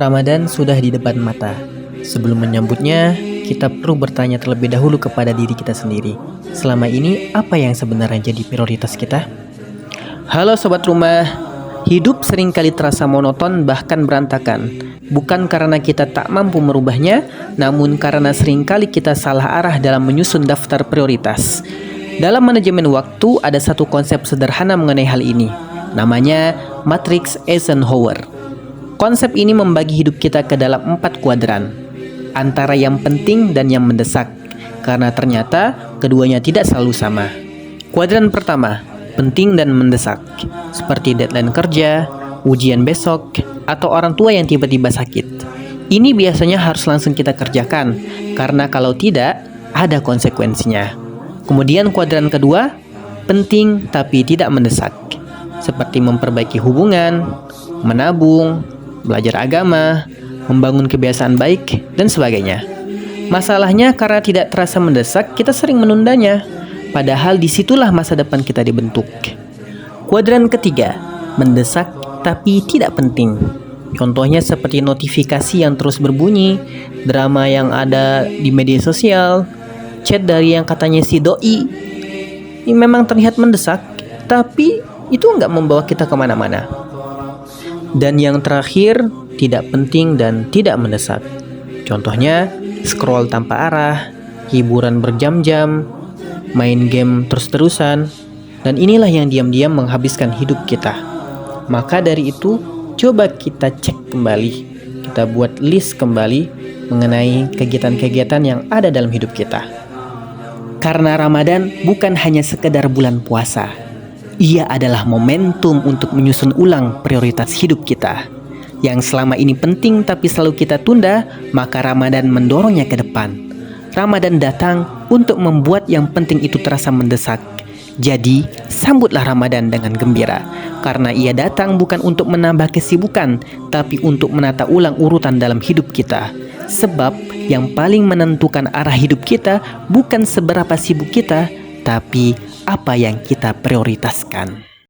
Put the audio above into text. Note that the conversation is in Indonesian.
Ramadan sudah di depan mata. Sebelum menyambutnya, kita perlu bertanya terlebih dahulu kepada diri kita sendiri. Selama ini, apa yang sebenarnya jadi prioritas kita? Halo Sobat Rumah, hidup seringkali terasa monoton bahkan berantakan. Bukan karena kita tak mampu merubahnya, namun karena seringkali kita salah arah dalam menyusun daftar prioritas. Dalam manajemen waktu, ada satu konsep sederhana mengenai hal ini. Namanya Matrix Eisenhower. Konsep ini membagi hidup kita ke dalam 4 kuadran, antara yang penting dan yang mendesak, karena ternyata keduanya tidak selalu sama. Kuadran pertama, penting dan mendesak, seperti deadline kerja, ujian besok, atau orang tua yang tiba-tiba sakit. Ini biasanya harus langsung kita kerjakan, karena kalau tidak, ada konsekuensinya. Kemudian kuadran kedua, penting tapi tidak mendesak, seperti memperbaiki hubungan, menabung, belajar agama, membangun kebiasaan baik, dan sebagainya. Masalahnya karena tidak terasa mendesak, kita sering menundanya. Padahal disitulah masa depan kita dibentuk. Kuadran ketiga, mendesak tapi tidak penting. Contohnya seperti notifikasi yang terus berbunyi, drama yang ada di media sosial, chat dari yang katanya si doi. Ini memang terlihat mendesak, tapi itu nggak membawa kita kemana-mana. Dan yang terakhir, tidak penting dan tidak mendesak. Contohnya, scroll tanpa arah, hiburan berjam-jam, main game terus-terusan, dan inilah yang diam-diam menghabiskan hidup kita. Maka dari itu, coba kita cek kembali, kita buat list kembali mengenai kegiatan-kegiatan yang ada dalam hidup kita. Karena Ramadan bukan hanya sekedar bulan puasa, ia adalah momentum untuk menyusun ulang prioritas hidup kita. Yang selama ini penting tapi selalu kita tunda, maka Ramadan mendorongnya ke depan. Ramadan datang untuk membuat yang penting itu terasa mendesak. Jadi, sambutlah Ramadan dengan gembira, karena ia datang bukan untuk menambah kesibukan, tapi untuk menata ulang urutan dalam hidup kita. Sebab, yang paling menentukan arah hidup kita bukan seberapa sibuk kita, tapi apa yang kita prioritaskan.